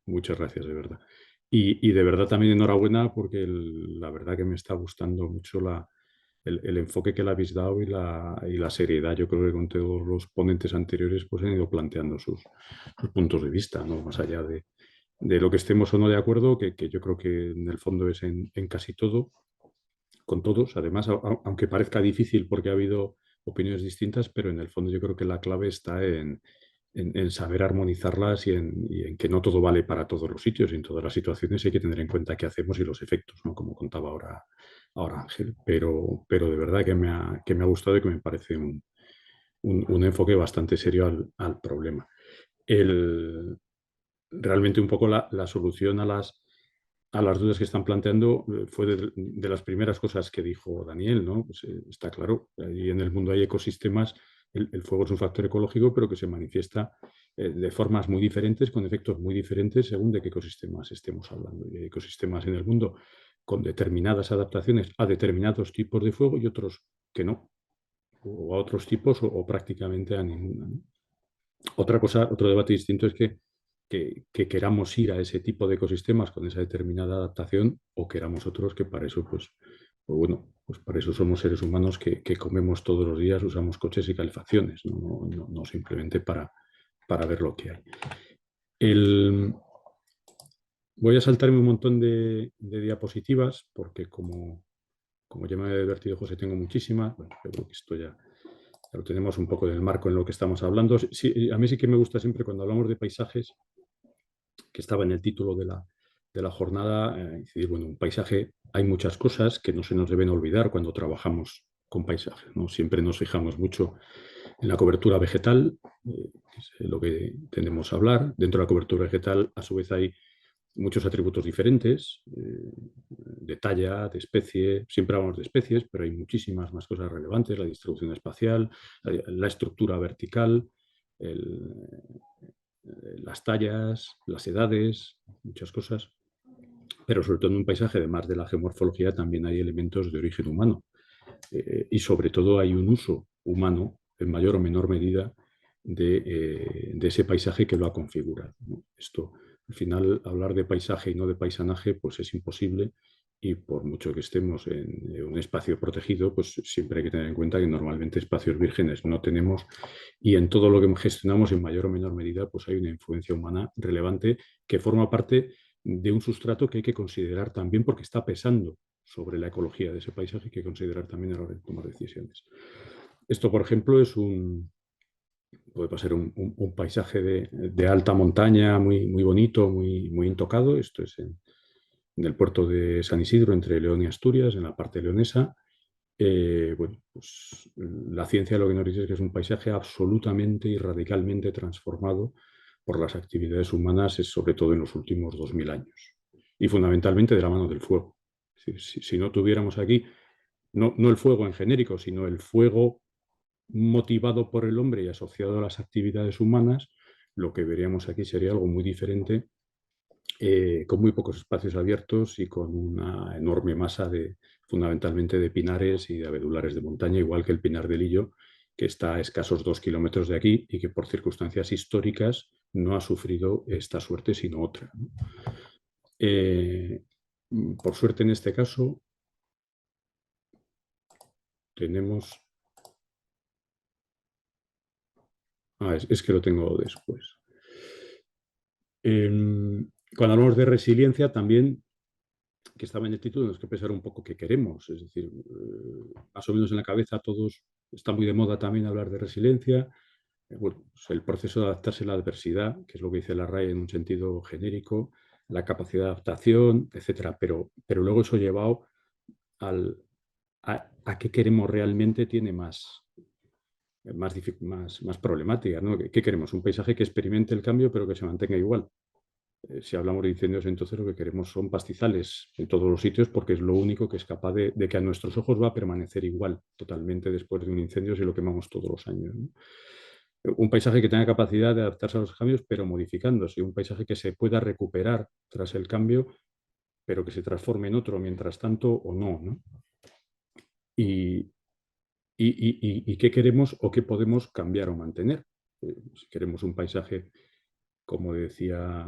Muchas gracias, de verdad. Y de verdad también enhorabuena porque la verdad que me está gustando mucho el enfoque que le habéis dado y la seriedad. Yo creo que con todos los ponentes anteriores pues han ido planteando sus puntos de vista, ¿no? Más allá de lo que estemos o no de acuerdo, que yo creo que en el fondo es en casi todo, con todos. Además, aunque parezca difícil porque ha habido opiniones distintas, pero en el fondo yo creo que la clave está en saber armonizarlas y en que no todo vale para todos los sitios y en todas las situaciones hay que tener en cuenta qué hacemos y los efectos, ¿no? Como contaba ahora Ángel. Pero de verdad que me ha gustado y que me parece un enfoque bastante serio al problema. El, realmente un poco la solución a las dudas que están planteando fue de las primeras cosas que dijo Daniel, ¿no? Pues, está claro, ahí en el mundo hay ecosistemas, el fuego es un factor ecológico, pero que se manifiesta de formas muy diferentes, con efectos muy diferentes según de qué ecosistemas estemos hablando. Y hay ecosistemas en el mundo con determinadas adaptaciones a determinados tipos de fuego y otros que no, o a otros tipos o prácticamente a ninguna, ¿no? Otra cosa, otro debate distinto es que queramos ir a ese tipo de ecosistemas con esa determinada adaptación o queramos otros que para eso, pues bueno, pues para eso somos seres humanos que comemos todos los días, usamos coches y calefacciones, no simplemente para ver lo que hay. El, voy a saltarme un montón de diapositivas porque como ya me he advertido, José, tengo muchísimas. Bueno, yo creo que esto ya lo tenemos un poco del marco en lo que estamos hablando. Sí, a mí sí que me gusta siempre cuando hablamos de paisajes, que estaba en el título de la jornada, decir, bueno, un paisaje, hay muchas cosas que no se nos deben olvidar cuando trabajamos con paisajes, ¿no? Siempre nos fijamos mucho en la cobertura vegetal, que es lo que tendemos a hablar. Dentro de la cobertura vegetal, a su vez, hay muchos atributos diferentes, de talla, de especie. Siempre hablamos de especies, pero hay muchísimas más cosas relevantes: la distribución espacial, la estructura vertical, el, las tallas, las edades, muchas cosas. Pero sobre todo en un paisaje, además de la geomorfología, también hay elementos de origen humano. Y sobre todo hay un uso humano, en mayor o menor medida, de ese paisaje que lo ha configurado, ¿no? Esto, al final, hablar de paisaje y no de paisanaje, pues es imposible. Y por mucho que estemos en un espacio protegido, pues siempre hay que tener en cuenta que normalmente espacios vírgenes no tenemos y en todo lo que gestionamos en mayor o menor medida, pues hay una influencia humana relevante que forma parte de un sustrato que hay que considerar también porque está pesando sobre la ecología de ese paisaje, hay que considerar también a la hora de tomar decisiones. Esto, por ejemplo, puede ser un paisaje de alta montaña muy, muy bonito, muy, muy intocado. Esto es en el puerto de San Isidro, entre León y Asturias, en la parte leonesa. Bueno, pues la ciencia lo que nos dice es que es un paisaje absolutamente y radicalmente transformado por las actividades humanas, sobre todo en los últimos 2000 años, y fundamentalmente de la mano del fuego. Es decir, si no tuviéramos aquí, no el fuego en genérico, sino el fuego motivado por el hombre y asociado a las actividades humanas, lo que veríamos aquí sería algo muy diferente, con muy pocos espacios abiertos y con una enorme masa fundamentalmente de pinares y de abedulares de montaña, igual que el Pinar del Illo, que está a escasos 2 kilómetros de aquí y que por circunstancias históricas no ha sufrido esta suerte, sino otra, ¿no? Eh, por suerte, en este caso, tenemos... es que lo tengo después. Cuando hablamos de resiliencia, también, que estaba en el título, tenemos que pensar un poco qué queremos. Es decir, más o menos en la cabeza todos, está muy de moda también hablar de resiliencia. Bueno, pues el proceso de adaptarse a la adversidad, que es lo que dice la RAE en un sentido genérico, la capacidad de adaptación, etcétera. Pero luego eso llevado a qué queremos realmente tiene más problemática, ¿no? ¿Qué queremos? Un paisaje que experimente el cambio pero que se mantenga igual. Si hablamos de incendios, entonces lo que queremos son pastizales en todos los sitios porque es lo único que es capaz de que a nuestros ojos va a permanecer igual totalmente después de un incendio si lo quemamos todos los años, ¿no? Un paisaje que tenga capacidad de adaptarse a los cambios, pero modificándose. Un paisaje que se pueda recuperar tras el cambio, pero que se transforme en otro mientras tanto o no, ¿no? Y, y qué queremos o qué podemos cambiar o mantener. Si queremos un paisaje como decía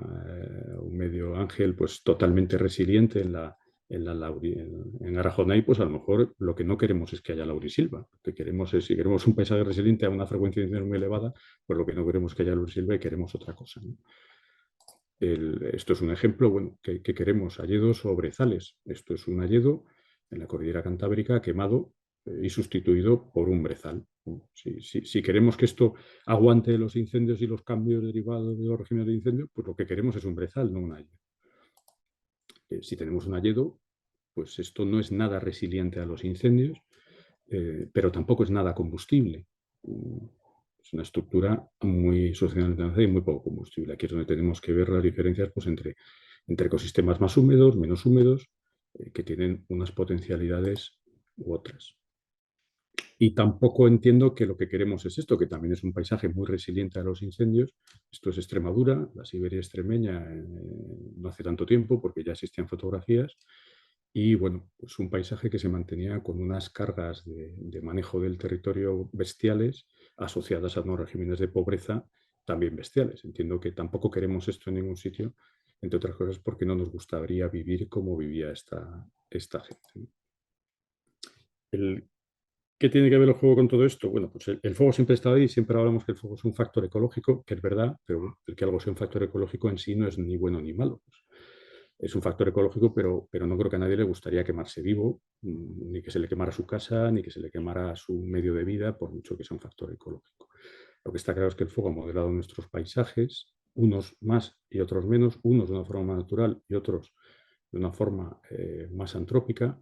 un medio Ángel, pues totalmente resiliente en Arajonay, pues a lo mejor lo que no queremos es que haya laurisilva. Lo que queremos es, si queremos un paisaje resiliente a una frecuencia de incendios muy elevada, pues lo que no queremos es que haya laurisilva y queremos otra cosa, ¿no? Esto es un ejemplo, bueno, que queremos hayedos o brezales. Esto es un hayedo en la cordillera Cantábrica quemado y sustituido por un brezal. Si queremos que esto aguante los incendios y los cambios derivados de los regímenes de incendio, pues lo que queremos es un brezal, no un hayedo. Si tenemos un hayedo, pues esto no es nada resiliente a los incendios, pero tampoco es nada combustible. Es una estructura muy socialmente avanzada y muy poco combustible. Aquí es donde tenemos que ver las diferencias, pues, entre ecosistemas más húmedos, menos húmedos, que tienen unas potencialidades u otras. Y tampoco entiendo que lo que queremos es esto, que también es un paisaje muy resiliente a los incendios. Esto es Extremadura, la Siberia extremeña, no hace tanto tiempo, porque ya existían fotografías. Y bueno, pues un paisaje que se mantenía con unas cargas de manejo del territorio bestiales asociadas a unos regímenes de pobreza también bestiales. Entiendo que tampoco queremos esto en ningún sitio, entre otras cosas porque no nos gustaría vivir como vivía esta gente. El, ¿Qué tiene que ver el fuego con todo esto? Bueno, pues el fuego siempre está ahí, siempre hablamos que el fuego es un factor ecológico, que es verdad, pero bueno, el que algo sea un factor ecológico en sí no es ni bueno ni malo. Pues es un factor ecológico, pero no creo que a nadie le gustaría quemarse vivo, ni que se le quemara su casa, ni que se le quemara su medio de vida, por mucho que sea un factor ecológico. Lo que está claro es que el fuego ha modelado nuestros paisajes, unos más y otros menos, unos de una forma más natural y otros de una forma más antrópica.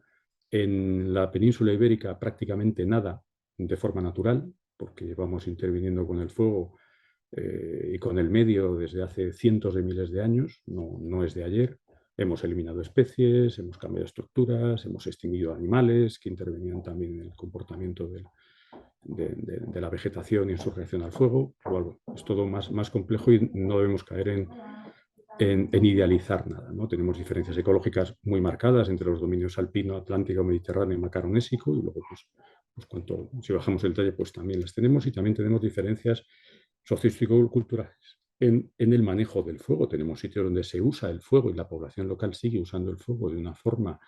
En la península ibérica prácticamente nada de forma natural, porque llevamos interviniendo con el fuego y con el medio desde hace cientos de miles de años, no es de ayer. Hemos eliminado especies, hemos cambiado estructuras, hemos extinguido animales que intervenían también en el comportamiento de la vegetación y en su reacción al fuego. Bueno, es todo más complejo y no debemos caer en idealizar nada, ¿no? Tenemos diferencias ecológicas muy marcadas entre los dominios alpino, atlántico, mediterráneo y macaronésico, y luego, si bajamos el talle, pues también las tenemos, y también tenemos diferencias socioculturales en el manejo del fuego. Tenemos sitios donde se usa el fuego y la población local sigue usando el fuego de una forma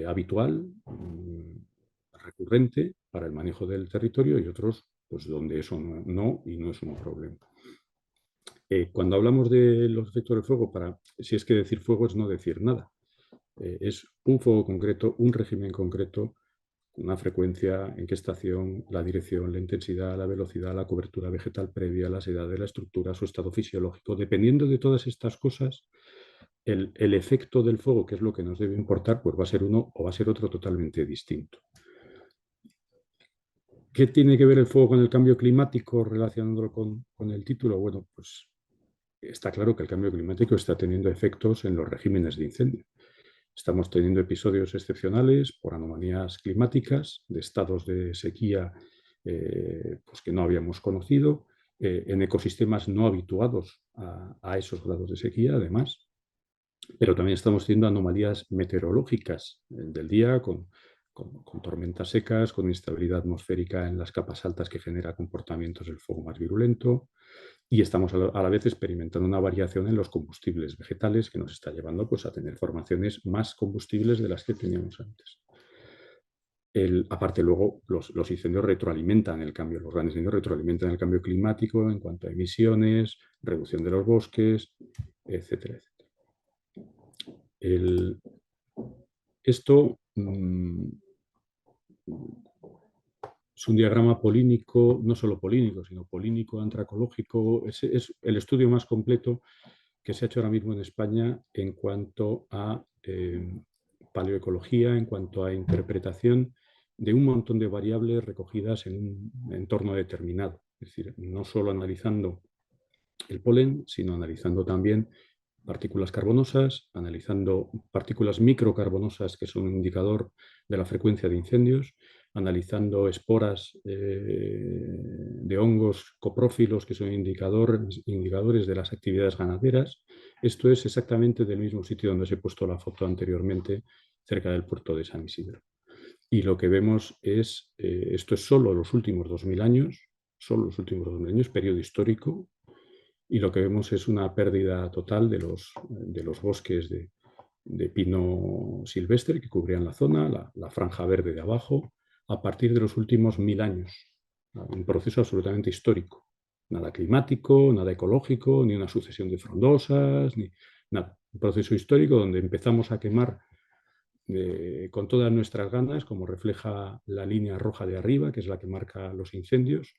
habitual, recurrente para el manejo del territorio, y otros pues donde eso no y no es un problema. Cuando hablamos de los efectos del fuego, si es que decir fuego es no decir nada. Es un fuego concreto, un régimen concreto, una frecuencia, en qué estación, la dirección, la intensidad, la velocidad, la cobertura vegetal previa, las edades, la estructura, su estado fisiológico. Dependiendo de todas estas cosas, el efecto del fuego, que es lo que nos debe importar, pues va a ser uno o va a ser otro totalmente distinto. ¿Qué tiene que ver el fuego con el cambio climático relacionándolo con el título? Bueno, pues está claro que el cambio climático está teniendo efectos en los regímenes de incendio. Estamos teniendo episodios excepcionales por anomalías climáticas, de estados de sequía pues que no habíamos conocido, en ecosistemas no habituados a esos grados de sequía, además. Pero también estamos teniendo anomalías meteorológicas del día con tormentas secas, con inestabilidad atmosférica en las capas altas que genera comportamientos del fuego más virulento, y estamos a la vez experimentando una variación en los combustibles vegetales que nos está llevando pues, a tener formaciones más combustibles de las que teníamos antes. Aparte, luego, los incendios retroalimentan el cambio, los grandes incendios retroalimentan el cambio climático en cuanto a emisiones, reducción de los bosques, etcétera, etcétera. Esto es un diagrama polínico, no solo polínico, sino polínico, antracológico. Es el estudio más completo que se ha hecho ahora mismo en España en cuanto a paleoecología, en cuanto a interpretación de un montón de variables recogidas en un entorno determinado. Es decir, no solo analizando el polen, sino analizando también partículas carbonosas, analizando partículas microcarbonosas, que son un indicador de la frecuencia de incendios, analizando esporas de hongos coprófilos, que son indicadores de las actividades ganaderas. Esto es exactamente del mismo sitio donde os he puesto la foto anteriormente, cerca del puerto de San Isidro. Y lo que vemos es, esto es solo los últimos 2000 años, solo los últimos 2000 años, periodo histórico, y lo que vemos es una pérdida total de los bosques de pino silvestre que cubrían la zona, la franja verde de abajo, a partir de los últimos 1000 años. Un proceso absolutamente histórico. Nada climático, nada ecológico, ni una sucesión de frondosas, ni nada. Un proceso histórico donde empezamos a quemar con todas nuestras ganas, como refleja la línea roja de arriba, que es la que marca los incendios,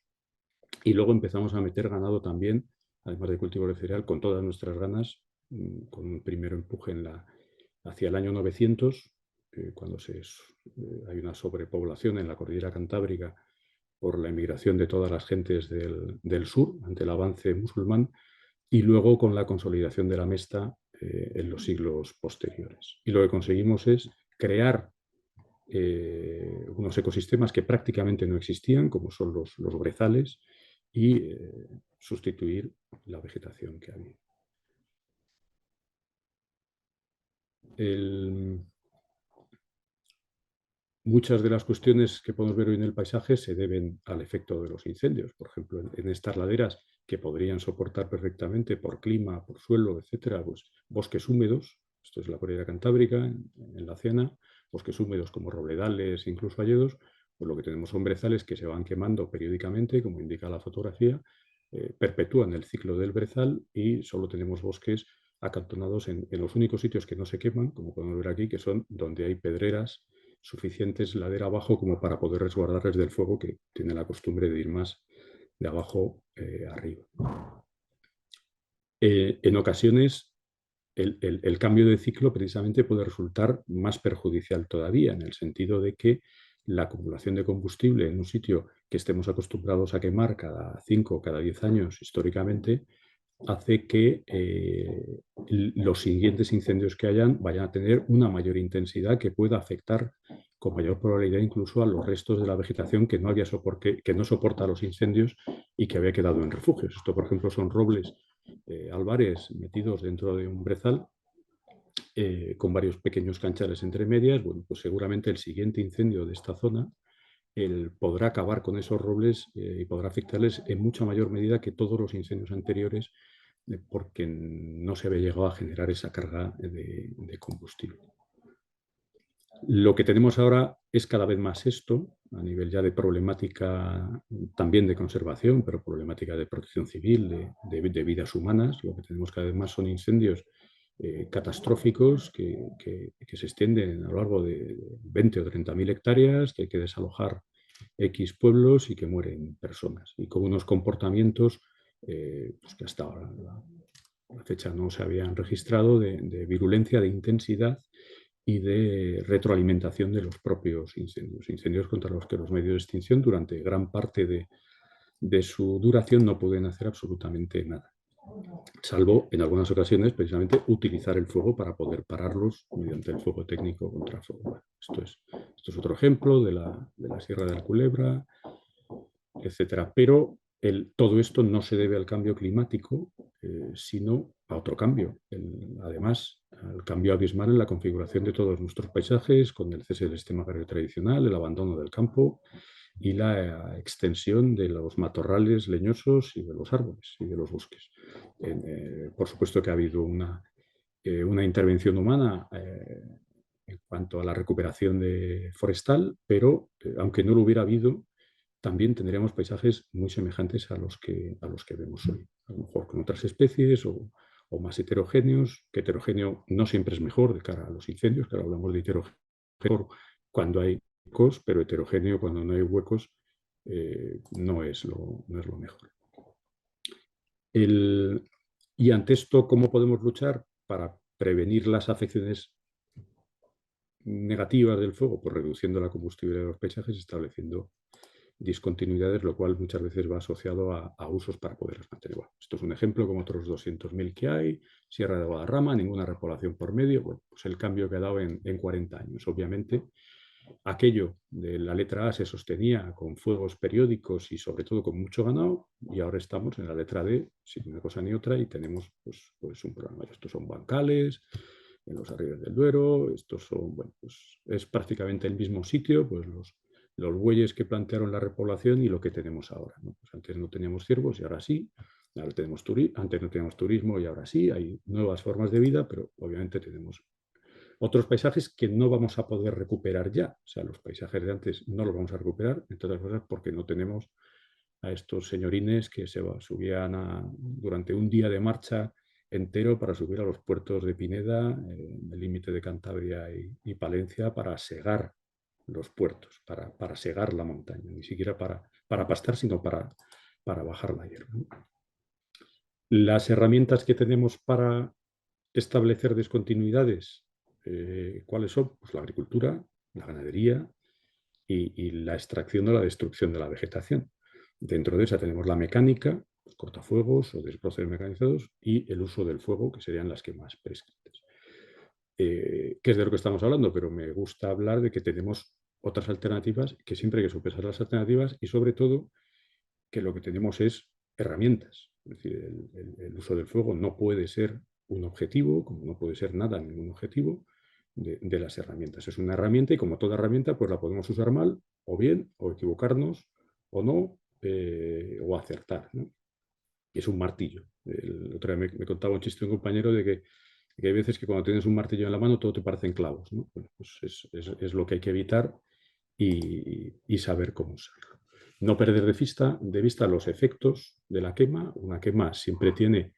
y luego empezamos a meter ganado también, además de cultivo de cereal, con todas nuestras ganas, con un primero empuje hacia el año 900, cuando hay una sobrepoblación en la cordillera cantábrica por la emigración de todas las gentes del sur ante el avance musulmán, y luego con la consolidación de la Mesta en los siglos posteriores. Y lo que conseguimos es crear unos ecosistemas que prácticamente no existían, como son los brezales, y sustituir la vegetación que había. Muchas de las cuestiones que podemos ver hoy en el paisaje se deben al efecto de los incendios. Por ejemplo, en estas laderas que podrían soportar perfectamente por clima, por suelo, etcétera, pues bosques húmedos, esto es la cordillera cantábrica, en la Ciana, bosques húmedos como robledales, incluso hayedos, pues lo que tenemos son brezales que se van quemando periódicamente, como indica la fotografía, perpetúan el ciclo del brezal y solo tenemos bosques acantonados en los únicos sitios que no se queman, como podemos ver aquí, que son donde hay pedreras suficientes ladera abajo como para poder resguardarles del fuego, que tiene la costumbre de ir más de abajo arriba. En ocasiones, el cambio de ciclo precisamente puede resultar más perjudicial todavía, en el sentido de que la acumulación de combustible en un sitio que estemos acostumbrados a quemar cada 5 o cada 10 años históricamente, hace que los siguientes incendios que hayan vayan a tener una mayor intensidad que pueda afectar con mayor probabilidad incluso a los restos de la vegetación que no, que no soporta los incendios y que había quedado en refugios. Esto, por ejemplo, son robles albares metidos dentro de un brezal con varios pequeños canchales entre medias. Bueno, pues seguramente el siguiente incendio de esta zona podrá acabar con esos robles y podrá afectarles en mucha mayor medida que todos los incendios anteriores, porque no se había llegado a generar esa carga de combustible. Lo que tenemos ahora es cada vez más esto, a nivel ya de problemática también de conservación, pero problemática de protección civil, de vidas humanas. Lo que tenemos cada vez más son incendios catastróficos que se extienden a lo largo de 20 o 30.000 hectáreas, que hay que desalojar X pueblos y que mueren personas. Y con unos comportamientos pues que hasta ahora, la fecha, no se habían registrado de virulencia, de intensidad y de retroalimentación de los propios incendios. Incendios contra los que los medios de extinción durante gran parte de su duración no pueden hacer absolutamente nada, salvo en algunas ocasiones precisamente utilizar el fuego para poder pararlos mediante el fuego técnico contra fuego. Bueno, esto es otro ejemplo de la Sierra de la Culebra, etcétera. Pero todo esto no se debe al cambio climático, sino a otro cambio. Además, al cambio abismal en la configuración de todos nuestros paisajes, con el cese del sistema agrario tradicional, el abandono del campo y la extensión de los matorrales leñosos y de los árboles y de los bosques. Por supuesto que ha habido una intervención humana en cuanto a la recuperación forestal, pero aunque no lo hubiera habido, también tendríamos paisajes muy semejantes a los que vemos hoy. A lo mejor con otras especies o más heterogéneos, que heterogéneo no siempre es mejor de cara a los incendios, que ahora hablamos de heterogéneo cuando hay huecos, pero heterogéneo cuando no hay huecos no es lo mejor. Y ante esto, ¿cómo podemos luchar para prevenir las afecciones negativas del fuego? Pues reduciendo la combustibilidad de los paisajes, estableciendo discontinuidades, lo cual muchas veces va asociado a usos para poderlas mantener. Bueno, esto es un ejemplo, como otros 200.000 que hay, Sierra de Guadarrama, ninguna repoblación por medio. Bueno, pues el cambio que ha dado en 40 años. Obviamente, aquello de la letra A se sostenía con fuegos periódicos y sobre todo con mucho ganado, y ahora estamos en la letra D, sin una cosa ni otra, y tenemos pues un problema. Estos son bancales, en los arribes del Duero, estos son, bueno, pues es prácticamente el mismo sitio, pues los bueyes que plantearon la repoblación y lo que tenemos ahora, ¿no? Pues antes no teníamos ciervos y ahora sí, Ahora tenemos antes no teníamos turismo y ahora sí, hay nuevas formas de vida, pero obviamente tenemos otros paisajes que no vamos a poder recuperar ya. O sea, los paisajes de antes no los vamos a recuperar, entre otras cosas porque no tenemos a estos señorines que subían durante un día de marcha entero para subir a los puertos de Pineda, el límite de Cantabria y Palencia, para segar los puertos, para segar la montaña, ni siquiera para pastar, sino para bajar la hierba, ¿no? Las herramientas que tenemos para establecer discontinuidades, ¿cuáles son? Pues la agricultura, la ganadería y la extracción o la destrucción de la vegetación. Dentro de esa tenemos la mecánica, los cortafuegos o desbroces mecanizados, y el uso del fuego, que serían las que más prescritas. Que es de lo que estamos hablando, pero me gusta hablar de que tenemos otras alternativas, que siempre hay que sopesar las alternativas y sobre todo que lo que tenemos es herramientas. Es decir, el uso del fuego no puede ser un objetivo, como no puede ser nada ningún objetivo de las herramientas. Es una herramienta y como toda herramienta, pues la podemos usar mal, o bien, o equivocarnos, o no, o acertar, ¿no? Y es un martillo. El otro día me contaba un chiste un compañero de que hay veces que cuando tienes un martillo en la mano todo te parecen clavos, ¿no? Bueno, pues es lo que hay que evitar y saber cómo usarlo. No perder de vista los efectos de la quema. Una quema siempre tiene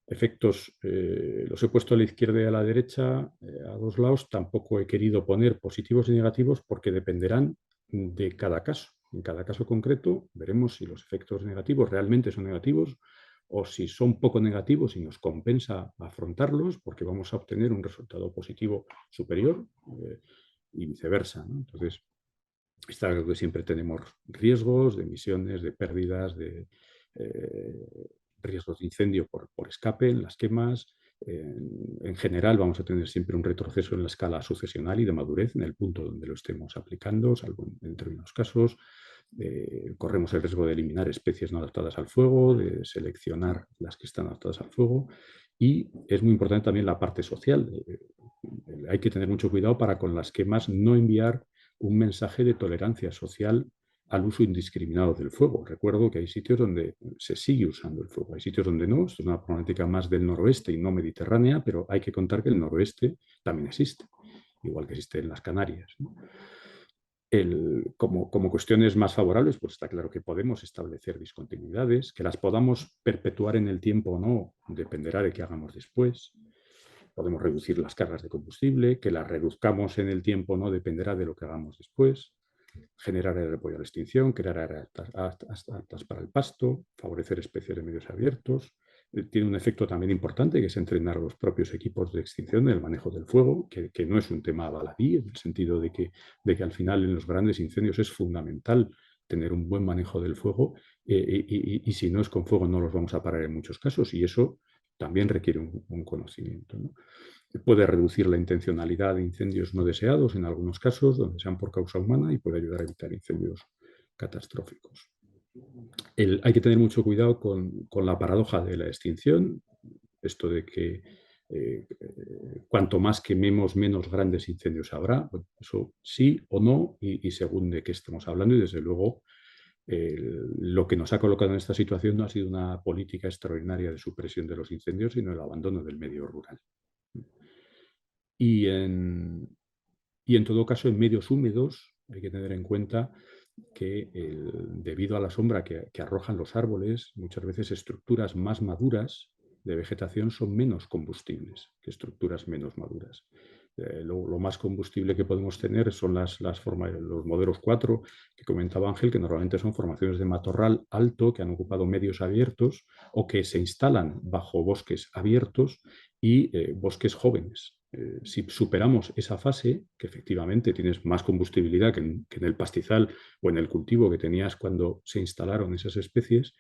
efectos, los he puesto a la izquierda y a la derecha, a dos lados. Tampoco he querido poner positivos y negativos porque dependerán de cada caso. En cada caso concreto veremos si los efectos negativos realmente son negativos o si son poco negativos y nos compensa afrontarlos porque vamos a obtener un resultado positivo superior, y viceversa, ¿no? Entonces, está claro que siempre tenemos riesgos de emisiones, de pérdidas, de riesgos de incendio por escape en las quemas. En general vamos a tener siempre un retroceso en la escala sucesional y de madurez en el punto donde lo estemos aplicando, salvo en determinados casos. Corremos el riesgo de eliminar especies no adaptadas al fuego, de seleccionar las que están adaptadas al fuego. Y es muy importante también la parte social. Hay que tener mucho cuidado para con las quemas no enviar un mensaje de tolerancia social al uso indiscriminado del fuego. Recuerdo que hay sitios donde se sigue usando el fuego, hay sitios donde no. Esto es una problemática más del noroeste y no mediterránea, pero hay que contar que el noroeste también existe, igual que existe en las Canarias, ¿no? Como cuestiones más favorables, pues está claro que podemos establecer discontinuidades, que las podamos perpetuar en el tiempo o no, dependerá de qué hagamos después. Podemos reducir las cargas de combustible, que las reduzcamos en el tiempo no dependerá de lo que hagamos después. Generar áreas de apoyo a la extinción, crear áreas aptas para el pasto, favorecer especies de medios abiertos. Tiene un efecto también importante, que es entrenar a los propios equipos de extinción en el manejo del fuego, que no es un tema baladí, en el sentido de que al final en los grandes incendios es fundamental tener un buen manejo del fuego, y si no es con fuego no los vamos a parar en muchos casos, y eso también requiere un conocimiento, ¿no? Puede reducir la intencionalidad de incendios no deseados en algunos casos, donde sean por causa humana, y puede ayudar a evitar incendios catastróficos. Hay que tener mucho cuidado con la paradoja de la extinción, esto de que cuanto más quememos, menos grandes incendios habrá. Bueno, eso sí o no, y según de qué estamos hablando, y desde luego lo que nos ha colocado en esta situación no ha sido una política extraordinaria de supresión de los incendios, sino el abandono del medio rural. Y en todo caso, en medios húmedos hay que tener en cuenta que debido a la sombra que arrojan los árboles, muchas veces estructuras más maduras de vegetación son menos combustibles que estructuras menos maduras. Lo más combustible que podemos tener son los modelos 4 que comentaba Ángel, que normalmente son formaciones de matorral alto que han ocupado medios abiertos o que se instalan bajo bosques abiertos y bosques jóvenes. Si superamos esa fase, que efectivamente tienes más combustibilidad que en el pastizal o en el cultivo que tenías cuando se instalaron esas especies,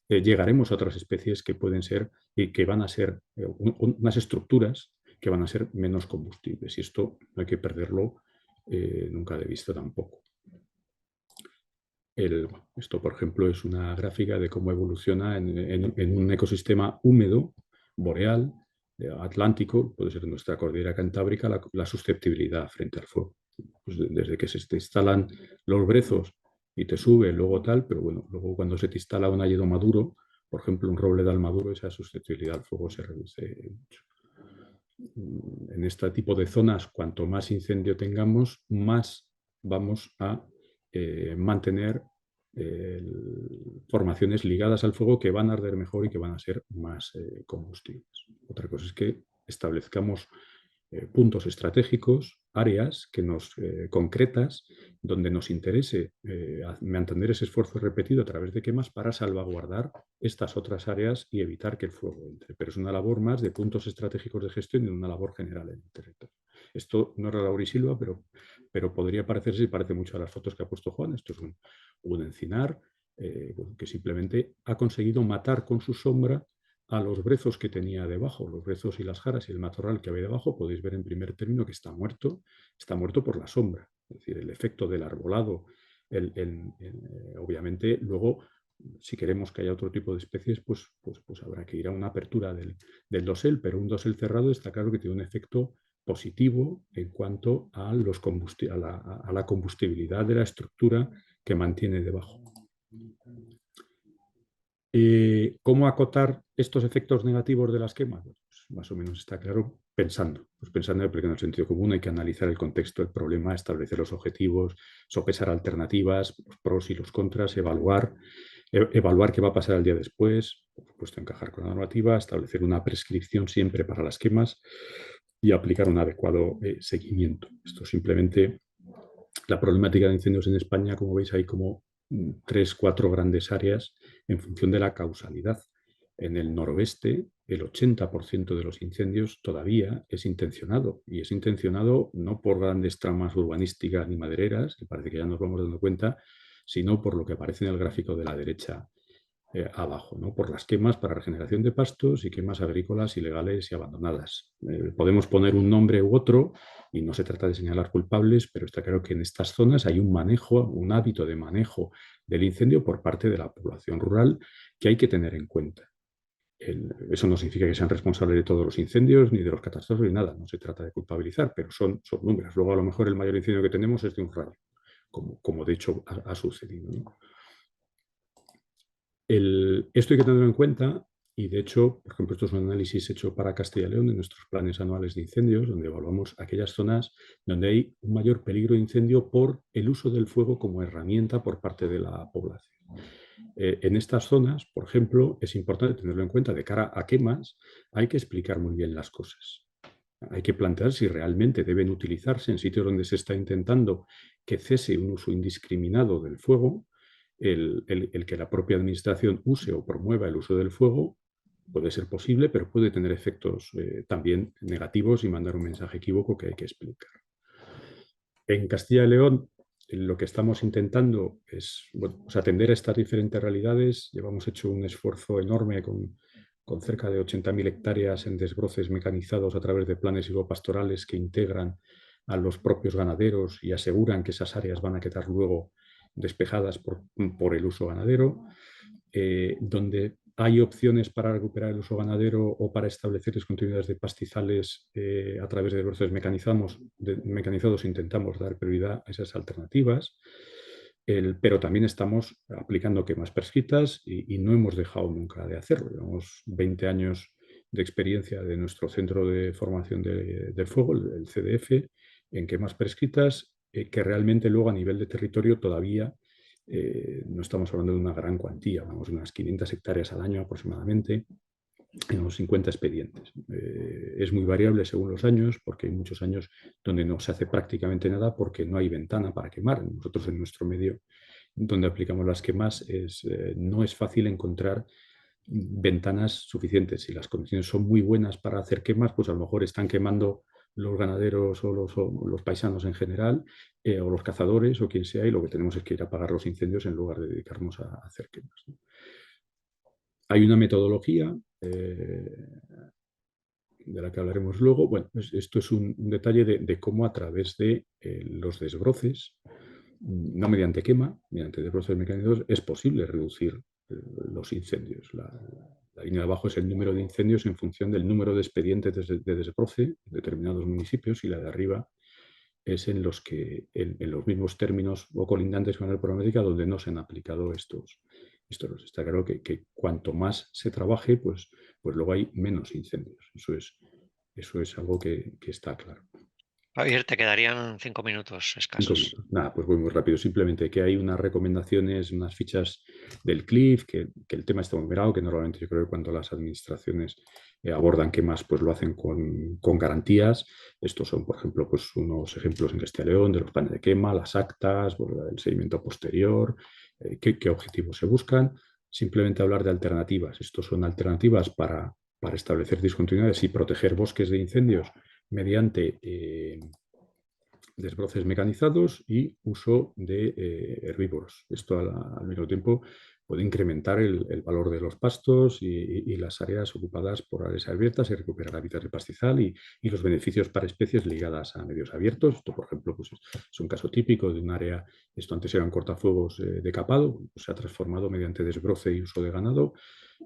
llegaremos a otras especies que pueden ser y que van a ser unas estructuras que van a ser menos combustibles. Y esto no hay que perderlo nunca de vista tampoco. Esto, por ejemplo, es una gráfica de cómo evoluciona en un ecosistema húmedo, boreal, atlántico, puede ser nuestra cordillera cantábrica, la susceptibilidad frente al fuego. Pues desde que se te instalan los brezos y te sube, luego tal, pero bueno, luego cuando se te instala un hayedo maduro, por ejemplo, un roble de almaduro, esa susceptibilidad al fuego se reduce mucho. En este tipo de zonas, cuanto más incendio tengamos, más vamos a mantener formaciones ligadas al fuego que van a arder mejor y que van a ser más combustibles. Otra cosa es que establezcamos puntos estratégicos, áreas que concretas, donde nos interese mantener ese esfuerzo repetido a través de quemas para salvaguardar estas otras áreas y evitar que el fuego entre. Pero es una labor más de puntos estratégicos de gestión y una labor general en el territorio. Esto no era Laura y Silva, pero podría parecerse y parece mucho a las fotos que ha puesto Juan. Esto es un encinar que simplemente ha conseguido matar con su sombra a los brezos que tenía debajo, los brezos y las jaras y el matorral que había debajo. Podéis ver en primer término que está muerto por la sombra. Es decir, el efecto del arbolado, obviamente, luego, si queremos que haya otro tipo de especies, pues habrá que ir a una apertura del dosel, pero un dosel cerrado está claro que tiene un efecto positivo en cuanto a la combustibilidad de la estructura que mantiene debajo. ¿Cómo acotar estos efectos negativos de las quemas? Pues más o menos está claro pensando. Pues pensando aplicando el sentido común, hay que analizar el contexto del problema, establecer los objetivos, sopesar alternativas, los pros y los contras, evaluar qué va a pasar el día después, por supuesto encajar con la normativa, establecer una prescripción siempre para las quemas y aplicar un adecuado seguimiento. Esto simplemente, la problemática de incendios en España, como veis, hay como 3, 4 grandes áreas en función de la causalidad. En el noroeste, el 80% de los incendios todavía es intencionado, y es intencionado no por grandes tramas urbanísticas ni madereras, que parece que ya nos vamos dando cuenta, sino por lo que aparece en el gráfico de la derecha abajo, ¿no? Por las quemas para regeneración de pastos y quemas agrícolas ilegales y abandonadas. Podemos poner un nombre u otro y no se trata de señalar culpables, pero está claro que en estas zonas hay un manejo, un hábito de manejo del incendio por parte de la población rural que hay que tener en cuenta. Eso no significa que sean responsables de todos los incendios ni de los catástrofes ni nada, no se trata de culpabilizar, pero son números. Luego a lo mejor el mayor incendio que tenemos es de un radio, como de hecho ha sucedido, ¿no? Esto hay que tenerlo en cuenta y, de hecho, por ejemplo, esto es un análisis hecho para Castilla y León de nuestros planes anuales de incendios, donde evaluamos aquellas zonas donde hay un mayor peligro de incendio por el uso del fuego como herramienta por parte de la población. En estas zonas, por ejemplo, es importante tenerlo en cuenta de cara a quemas, hay que explicar muy bien las cosas. Hay que plantear si realmente deben utilizarse en sitios donde se está intentando que cese un uso indiscriminado del fuego. El que la propia administración use o promueva el uso del fuego puede ser posible, pero puede tener efectos también negativos y mandar un mensaje equívoco que hay que explicar. En Castilla y León, lo que estamos intentando es atender a estas diferentes realidades. Llevamos hecho un esfuerzo enorme con cerca de 80.000 hectáreas en desbroces mecanizados a través de planes silvopastorales que integran a los propios ganaderos y aseguran que esas áreas van a quedar luego despejadas por el uso ganadero, donde hay opciones para recuperar el uso ganadero o para establecer discontinuidades de pastizales a través de desbrozes mecanizados. Intentamos dar prioridad a esas alternativas. Pero también estamos aplicando quemas prescritas y no hemos dejado nunca de hacerlo. Llevamos 20 años de experiencia de nuestro centro de formación del fuego, el CDF, en quemas prescritas, que realmente luego a nivel de territorio todavía no estamos hablando de una gran cuantía, vamos a unas 500 hectáreas al año aproximadamente, en unos 50 expedientes. Es muy variable según los años, porque hay muchos años donde no se hace prácticamente nada porque no hay ventana para quemar. Nosotros en nuestro medio donde aplicamos las quemas no es fácil encontrar ventanas suficientes. Si las condiciones son muy buenas para hacer quemas, pues a lo mejor están quemando los ganaderos o los paisanos en general, o los cazadores o quien sea, y lo que tenemos es que ir a apagar los incendios en lugar de dedicarnos a hacer quemas, ¿no? Hay una metodología de la que hablaremos luego. Bueno, pues esto es un detalle de cómo a través de los desbroces, no mediante quema, mediante desbroces mecanizados, es posible reducir los incendios. La línea de abajo es el número de incendios en función del número de expedientes de desbroce en determinados municipios, y la de arriba es en los que, en los mismos términos o colindantes con la problemática donde no se han aplicado Está claro que cuanto más se trabaje, pues luego hay menos incendios. Eso es algo que está claro. Javier, te quedarían 5 minutos 5 minutos. escasos. Nada, pues voy muy rápido. Simplemente que hay unas recomendaciones, unas fichas del CLIF, que el tema está muy mirado, que normalmente yo creo que cuando las administraciones abordan quemas, pues lo hacen con garantías. Estos son, por ejemplo, pues unos ejemplos en Castilla y León de los planes de quema, las actas, bueno, el seguimiento posterior, qué objetivos se buscan. Simplemente hablar de alternativas. Estos son alternativas para establecer discontinuidades y proteger bosques de incendios mediante desbroces mecanizados y uso de herbívoros. Esto al mismo tiempo puede incrementar el valor de los pastos y las áreas ocupadas por áreas abiertas y recuperar hábitats de pastizal y los beneficios para especies ligadas a medios abiertos. Esto, por ejemplo, pues es un caso típico de un área, esto antes eran cortafuegos de capado, pues se ha transformado mediante desbroce y uso de ganado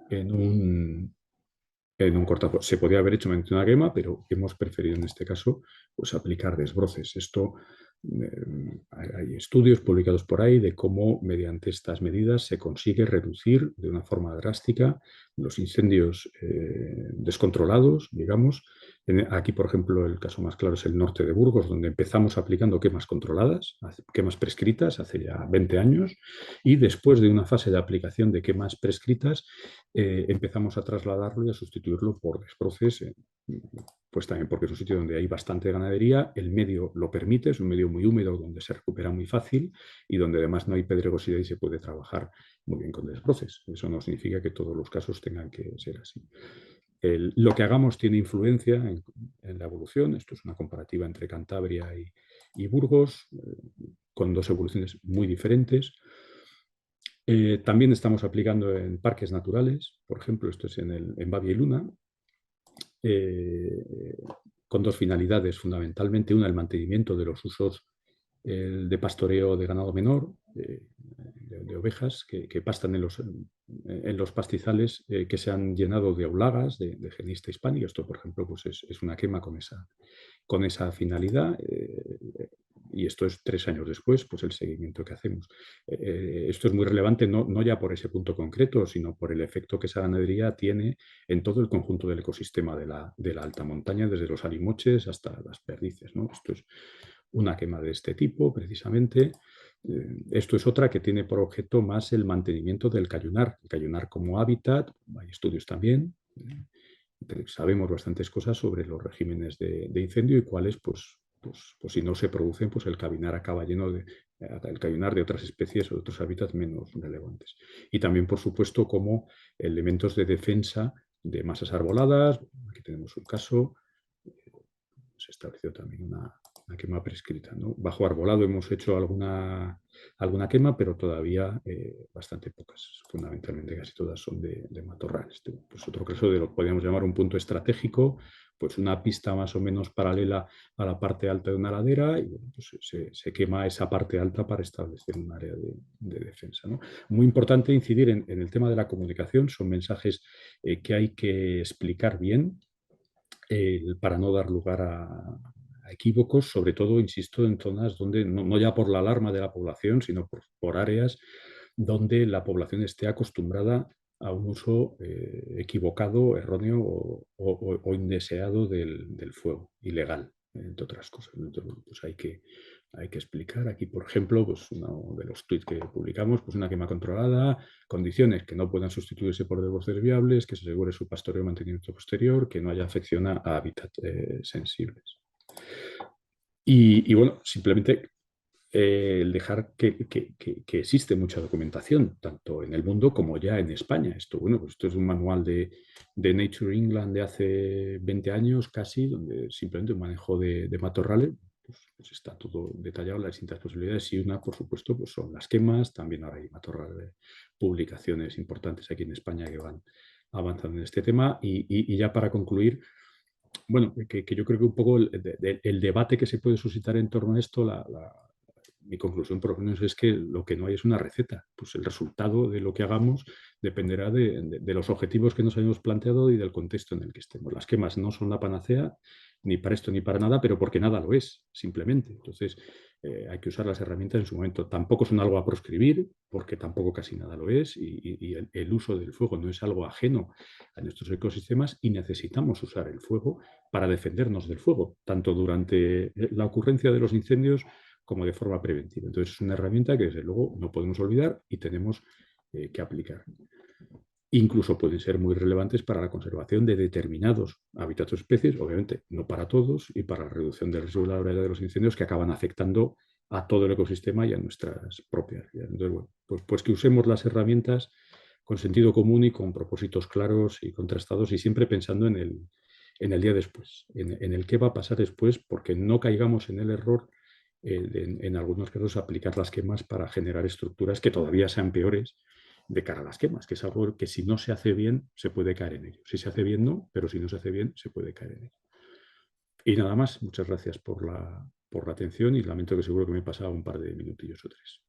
en un cortafuegos. Se podía haber hecho mediante una quema, pero hemos preferido en este caso pues, aplicar desbroces. Hay estudios publicados por ahí de cómo mediante estas medidas se consigue reducir de una forma drástica los incendios descontrolados, digamos. Aquí, por ejemplo, el caso más claro es el norte de Burgos, donde empezamos aplicando quemas controladas, quemas prescritas hace ya 20 años, y después de una fase de aplicación de quemas prescritas, empezamos a trasladarlo y a sustituirlo por desbroces, pues también porque es un sitio donde hay bastante ganadería, el medio lo permite, es un medio muy húmedo donde se recupera muy fácil y donde además no hay pedregosidad y se puede trabajar muy bien con desbroces. Eso no significa que todos los casos tengan que ser así. Lo que hagamos tiene influencia en la evolución. Esto es una comparativa entre Cantabria y Burgos, con dos evoluciones muy diferentes. También estamos aplicando en parques naturales, por ejemplo, esto es en Babia y Luna, eh, con dos finalidades fundamentalmente. Una, el mantenimiento de los usos de pastoreo de ganado menor, de ovejas que pastan en los pastizales que se han llenado de aulagas, de genista hispánica. Esto, por ejemplo, pues es una quema con esa finalidad. Y esto es 3 años después, pues el seguimiento que hacemos. Esto es muy relevante no ya por ese punto concreto, sino por el efecto que esa ganadería tiene en todo el conjunto del ecosistema de la alta montaña, desde los alimoches hasta las perdices, ¿no? Esto es una quema de este tipo, precisamente. Esto es otra que tiene por objeto más el mantenimiento del cayunar. El cayunar como hábitat, hay estudios también. Sabemos bastantes cosas sobre los regímenes de incendio y cuáles, pues si no se producen, pues el cayunar acaba lleno el cayunar de otras especies o de otros hábitats menos relevantes. Y también, por supuesto, como elementos de defensa de masas arboladas. Aquí tenemos un caso, se estableció también una quema prescrita, ¿no? Bajo arbolado hemos hecho alguna quema, pero todavía bastante pocas. Fundamentalmente casi todas son de matorral. Pues otro caso de lo que podríamos llamar un punto estratégico, pues una pista más o menos paralela a la parte alta de una ladera y bueno, pues se quema esa parte alta para establecer un área de defensa, ¿no? Muy importante incidir en el tema de la comunicación. Son mensajes que hay que explicar bien para no dar lugar a equívocos, sobre todo, insisto, en zonas donde, no ya por la alarma de la población, sino por áreas donde la población esté acostumbrada a un uso equivocado, erróneo o indeseado del fuego, ilegal, entre otras cosas. Entonces, bueno, pues hay que explicar. Aquí, por ejemplo, pues uno de los tweets que publicamos, pues una quema controlada, condiciones que no puedan sustituirse por desbrozes viables, que se asegure su pastoreo y mantenimiento posterior, que no haya afección a hábitats sensibles. Y bueno, simplemente el dejar que existe mucha documentación, tanto en el mundo como ya en España. Bueno, pues esto es un manual de Nature England de hace 20 años casi, donde simplemente un manejo de matorrales, pues está todo detallado, las distintas posibilidades, y una, por supuesto, pues son las quemas. También ahora hay matorrales, publicaciones importantes aquí en España que van avanzando en este tema. Y ya para concluir, bueno, que yo creo que un poco el debate que se puede suscitar en torno a esto, mi conclusión por lo menos es que lo que no hay es una receta. Pues el resultado de lo que hagamos dependerá de los objetivos que nos hayamos planteado y del contexto en el que estemos. Las quemas no son la panacea, ni para esto ni para nada, pero porque nada lo es, simplemente. Entonces, hay que usar las herramientas en su momento. Tampoco son algo a proscribir, porque tampoco casi nada lo es, y el uso del fuego no es algo ajeno a nuestros ecosistemas y necesitamos usar el fuego para defendernos del fuego, tanto durante la ocurrencia de los incendios como de forma preventiva. Entonces es una herramienta que desde luego no podemos olvidar y tenemos que aplicar. Incluso pueden ser muy relevantes para la conservación de determinados hábitats o especies, obviamente no para todos, y para la reducción del riesgo de los incendios que acaban afectando a todo el ecosistema y a nuestras propias vidas. Entonces, bueno, pues que usemos las herramientas con sentido común y con propósitos claros y contrastados y siempre pensando en el día después, en el qué va a pasar después, porque no caigamos en el error en algunos casos aplicar las quemas para generar estructuras que todavía sean peores de cara a las quemas, que es algo que si no se hace bien se puede caer en ello. Si se hace bien no, pero si no se hace bien se puede caer en ello. Y nada más, muchas gracias por la atención y lamento que seguro que me he pasado un par de minutillos o tres.